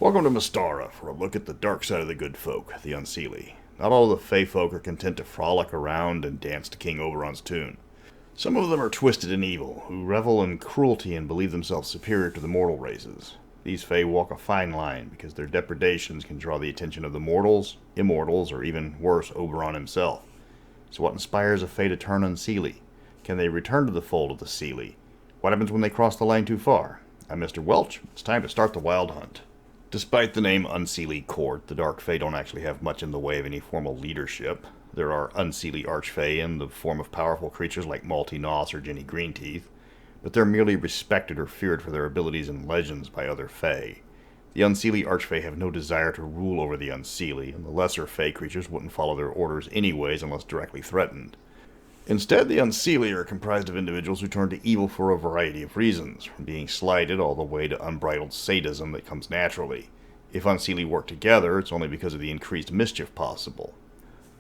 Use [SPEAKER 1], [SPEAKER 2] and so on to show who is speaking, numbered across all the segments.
[SPEAKER 1] Welcome to Mystara for a look at the dark side of the good folk, the Unseelie. Not all of the Fae folk are content to frolic around and dance to King Oberon's tune. Some of them are twisted and evil, who revel in cruelty and believe themselves superior to the mortal races. These Fae walk a fine line because their depredations can draw the attention of the mortals, immortals, or even worse, Oberon himself. So what inspires a Fae to turn Unseelie? Can they return to the fold of the Seelie? What happens when they cross the line too far? I'm Mr. Welch. It's time to start the wild hunt. Despite the name Unseelie Court, the Dark Fae don't actually have much in the way of any formal leadership. There are Unseelie Archfae in the form of powerful creatures like Malty Noss or Jenny Greenteeth, but they're merely respected or feared for their abilities and legends by other Fae. The Unseelie Archfae have no desire to rule over the Unseelie, and the lesser Fae creatures wouldn't follow their orders anyways unless directly threatened. Instead, the Unseelie are comprised of individuals who turn to evil for a variety of reasons, from being slighted all the way to unbridled sadism that comes naturally. If Unseelie work together, it's only because of the increased mischief possible.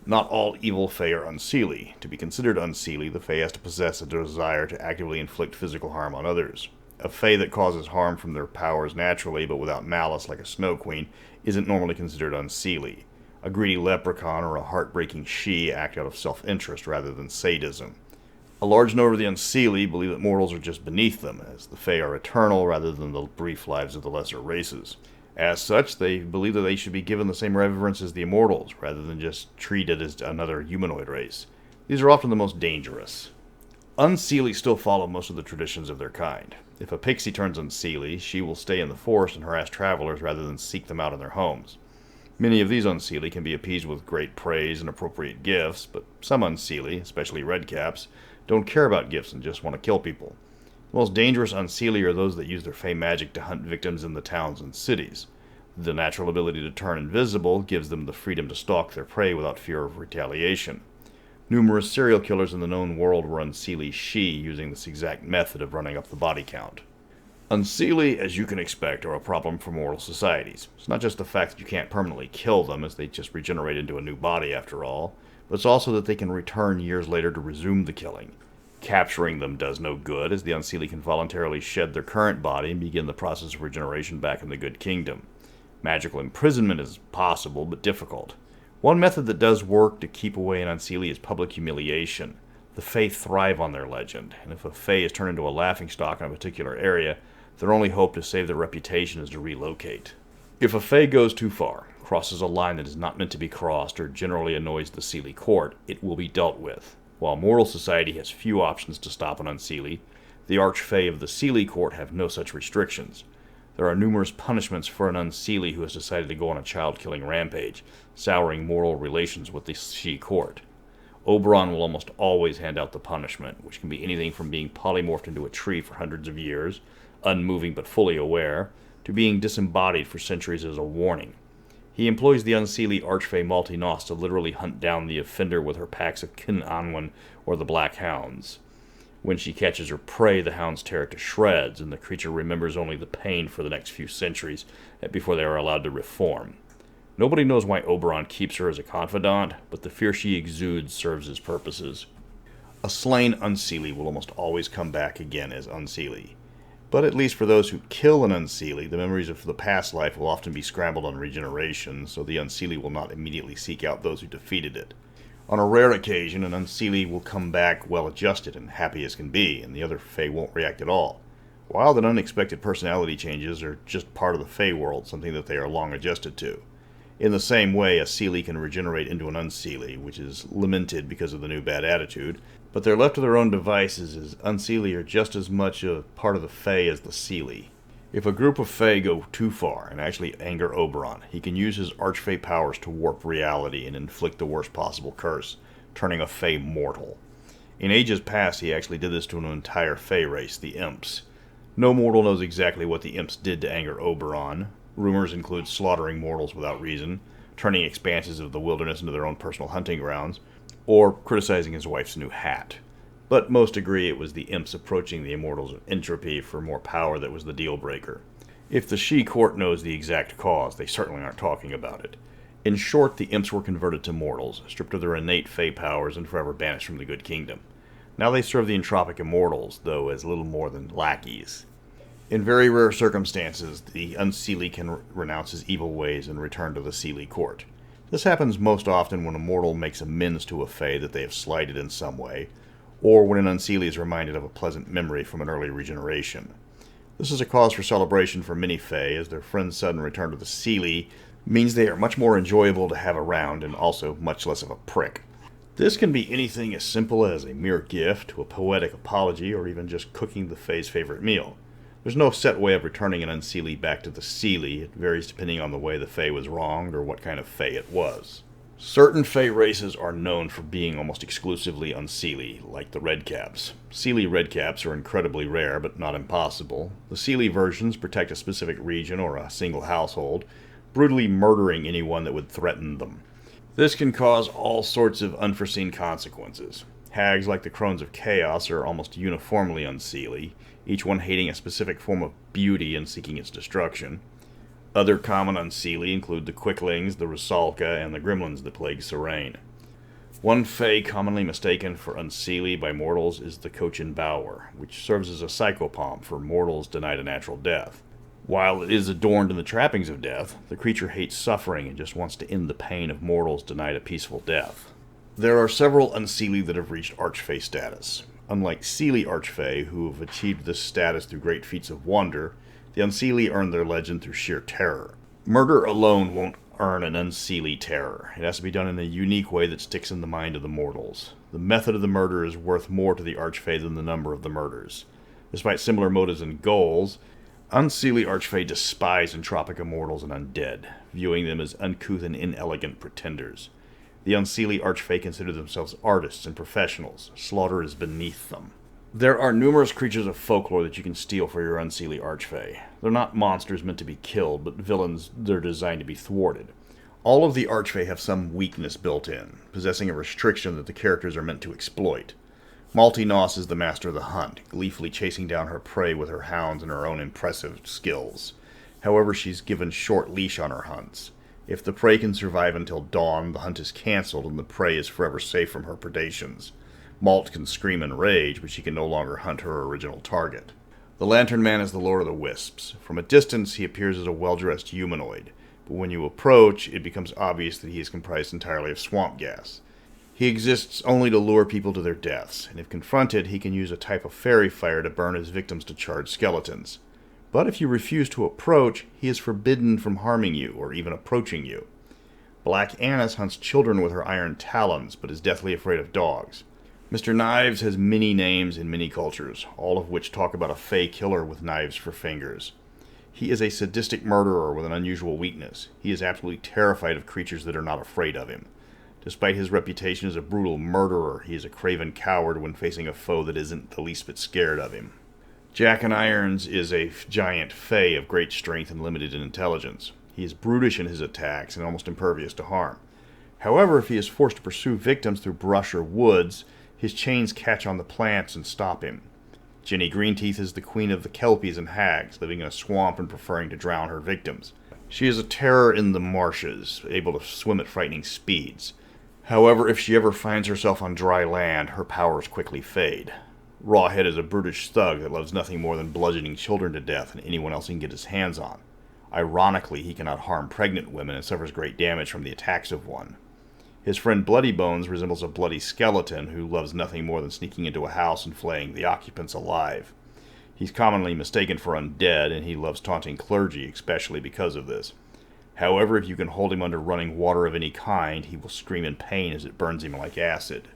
[SPEAKER 1] Not all evil Fae are Unseelie. To be considered Unseelie, the Fae has to possess a desire to actively inflict physical harm on others. A Fae that causes harm from their powers naturally, but without malice like a Snow Queen, isn't normally considered Unseelie. A greedy leprechaun or a heartbreaking she act out of self-interest rather than sadism. A large number of the Unseelie believe that mortals are just beneath them, as the Fae are eternal rather than the brief lives of the lesser races. As such, they believe that they should be given the same reverence as the immortals, rather than just treated as another humanoid race. These are often the most dangerous. Unseelie still follow most of the traditions of their kind. If a pixie turns Unseelie, she will stay in the forest and harass travelers rather than seek them out in their homes. Many of these Unseelie can be appeased with great praise and appropriate gifts, but some Unseelie, especially redcaps, don't care about gifts and just want to kill people. The most dangerous Unseelie are those that use their Fae magic to hunt victims in the towns and cities. The natural ability to turn invisible gives them the freedom to stalk their prey without fear of retaliation. Numerous serial killers in the known world were Unseelie she, using this exact method of running up the body count. Unseelie, as you can expect, are a problem for mortal societies. It's not just the fact that you can't permanently kill them, as they just regenerate into a new body after all, but it's also that they can return years later to resume the killing. Capturing them does no good, as the Unseelie can voluntarily shed their current body and begin the process of regeneration back in the Good Kingdom. Magical imprisonment is possible, but difficult. One method that does work to keep away an Unseelie is public humiliation. The Fae thrive on their legend, and if a Fae is turned into a laughingstock in a particular area, their only hope to save their reputation is to relocate. If a Fae goes too far, crosses a line that is not meant to be crossed, or generally annoys the Seelie court, it will be dealt with. While mortal society has few options to stop an Unseelie, the Archfae of the Seelie court have no such restrictions. There are numerous punishments for an Unseelie who has decided to go on a child-killing rampage, souring moral relations with the She court. Oberon will almost always hand out the punishment, which can be anything from being polymorphed into a tree for hundreds of years, unmoving but fully aware, to being disembodied for centuries as a warning. He employs the Unseelie Archfae Malty Noss to literally hunt down the offender with her packs of Kin Anwen or the Black Hounds. When she catches her prey, the hounds tear it to shreds, and the creature remembers only the pain for the next few centuries before they are allowed to reform. Nobody knows why Oberon keeps her as a confidant, but the fear she exudes serves his purposes. A slain Unseelie will almost always come back again as Unseelie. But at least for those who kill an Unseelie, the memories of the past life will often be scrambled on regeneration, so the Unseelie will not immediately seek out those who defeated it. On a rare occasion, an Unseelie will come back well-adjusted and happy as can be, and the other Fae won't react at all. Wild and unexpected personality changes are just part of the Fae world, something that they are long adjusted to. In the same way, a Seelie can regenerate into an Unseelie, which is lamented because of the new bad attitude, but they're left to their own devices, as Unseelie are just as much a part of the Fae as the Seelie. If a group of Fae go too far and actually anger Oberon, he can use his Archfae powers to warp reality and inflict the worst possible curse, turning a Fae mortal. In ages past, he actually did this to an entire Fae race, the Imps. No mortal knows exactly what the Imps did to anger Oberon. Rumors include slaughtering mortals without reason, turning expanses of the wilderness into their own personal hunting grounds, or criticizing his wife's new hat. But most agree it was the Imps approaching the immortals of entropy for more power that was the deal-breaker. If the She court knows the exact cause, they certainly aren't talking about it. In short, the Imps were converted to mortals, stripped of their innate Fae powers, and forever banished from the Good Kingdom. Now they serve the entropic immortals, though as little more than lackeys. In very rare circumstances, the Unseelie can renounce his evil ways and return to the Seelie court. This happens most often when a mortal makes amends to a Fae that they have slighted in some way, or when an Unseelie is reminded of a pleasant memory from an early regeneration. This is a cause for celebration for many Fae, as their friend's sudden return to the Seelie means they are much more enjoyable to have around and also much less of a prick. This can be anything as simple as a mere gift, to a poetic apology, or even just cooking the Fae's favorite meal. There's no set way of returning an Unseelie back to the Seelie. It varies depending on the way the Fae was wronged or what kind of Fae it was. Certain Fae races are known for being almost exclusively Unseelie, like the Redcaps. Seelie Redcaps are incredibly rare, but not impossible. The Seelie versions protect a specific region or a single household, brutally murdering anyone that would threaten them. This can cause all sorts of unforeseen consequences. Hags like the Crones of Chaos are almost uniformly Unseelie, each one hating a specific form of beauty and seeking its destruction. Other common Unseelie include the Quicklings, the Rusalka, and the Gremlins that plague Serene. One Fae commonly mistaken for Unseelie by mortals is the Cochin Bower, which serves as a psychopomp for mortals denied a natural death. While it is adorned in the trappings of death, the creature hates suffering and just wants to end the pain of mortals denied a peaceful death. There are several Unseelie that have reached Archfey status. Unlike Seelie Archfey, who have achieved this status through great feats of wonder, the Unseelie earn their legend through sheer terror. Murder alone won't earn an Unseelie terror. It has to be done in a unique way that sticks in the mind of the mortals. The method of the murder is worth more to the Archfey than the number of the murders. Despite similar motives and goals, Unseelie Archfey despise entropic immortals and undead, viewing them as uncouth and inelegant pretenders. The Unseelie Archfey consider themselves artists and professionals. Slaughter is beneath them. There are numerous creatures of folklore that you can steal for your Unseelie Archfey. They're not monsters meant to be killed, but villains that are designed to be thwarted. All of the Archfey have some weakness built in, possessing a restriction that the characters are meant to exploit. Malty Noss is the master of the hunt, gleefully chasing down her prey with her hounds and her own impressive skills. However, she's given short leash on her hunts. If the prey can survive until dawn, the hunt is cancelled and the prey is forever safe from her predations. Malt can scream in rage, but she can no longer hunt her original target. The Lantern Man is the Lord of the Wisps. From a distance, he appears as a well-dressed humanoid, but when you approach, it becomes obvious that he is comprised entirely of swamp gas. He exists only to lure people to their deaths, and if confronted, he can use a type of fairy fire to burn his victims to charred skeletons. But if you refuse to approach, he is forbidden from harming you, or even approaching you. Black Annis hunts children with her iron talons, but is deathly afraid of dogs. Mr. Knives has many names in many cultures, all of which talk about a Fae killer with knives for fingers. He is a sadistic murderer with an unusual weakness. He is absolutely terrified of creatures that are not afraid of him. Despite his reputation as a brutal murderer, he is a craven coward when facing a foe that isn't the least bit scared of him. Jack and Irons is a giant Fae of great strength and limited in intelligence. He is brutish in his attacks and almost impervious to harm. However, if he is forced to pursue victims through brush or woods, his chains catch on the plants and stop him. Jenny Greenteeth is the queen of the Kelpies and hags, living in a swamp and preferring to drown her victims. She is a terror in the marshes, able to swim at frightening speeds. However, if she ever finds herself on dry land, her powers quickly fade. Rawhead is a brutish thug that loves nothing more than bludgeoning children to death and anyone else he can get his hands on. Ironically, he cannot harm pregnant women and suffers great damage from the attacks of one. His friend Bloody Bones resembles a bloody skeleton who loves nothing more than sneaking into a house and flaying the occupants alive. He's commonly mistaken for undead, and he loves taunting clergy, especially because of this. However, if you can hold him under running water of any kind, he will scream in pain as it burns him like acid.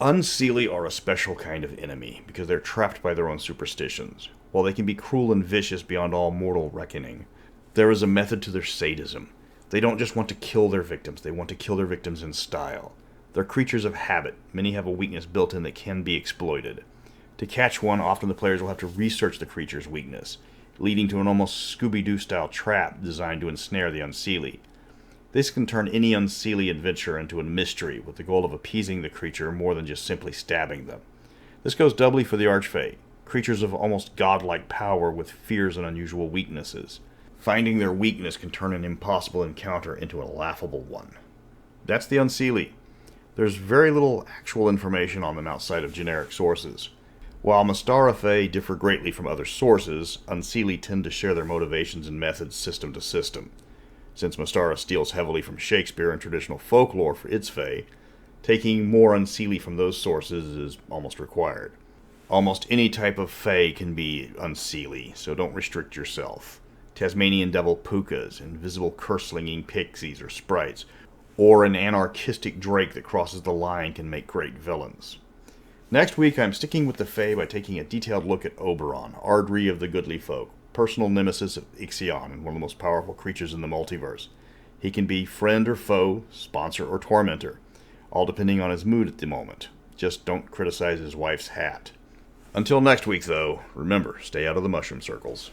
[SPEAKER 1] Unseelie are a special kind of enemy, because they're trapped by their own superstitions. While they can be cruel and vicious beyond all mortal reckoning, there is a method to their sadism. They don't just want to kill their victims, they want to kill their victims in style. They're creatures of habit. Many have a weakness built in that can be exploited. To catch one, often the players will have to research the creature's weakness, leading to an almost Scooby-Doo style trap designed to ensnare the Unseelie. This can turn any Unseelie adventure into a mystery, with the goal of appeasing the creature more than just simply stabbing them. This goes doubly for the Archfey, creatures of almost godlike power with fears and unusual weaknesses. Finding their weakness can turn an impossible encounter into a laughable one. That's the Unseelie. There's very little actual information on them outside of generic sources. While Mystara Fae differ greatly from other sources, Unseelie tend to share their motivations and methods system to system. Since Mystara steals heavily from Shakespeare and traditional folklore for its Fae, taking more Unseelie from those sources is almost required. Almost any type of Fae can be Unseelie, so don't restrict yourself. Tasmanian devil pukas, invisible curse-slinging pixies or sprites, or an anarchistic drake that crosses the line can make great villains. Next week, I'm sticking with the Fae by taking a detailed look at Oberon, Ardri of the Goodly Folk, personal nemesis of Ixion, and one of the most powerful creatures in the multiverse. He can be friend or foe, sponsor or tormentor, all depending on his mood at the moment. Just don't criticize his wife's hat. Until next week, though, remember, stay out of the mushroom circles.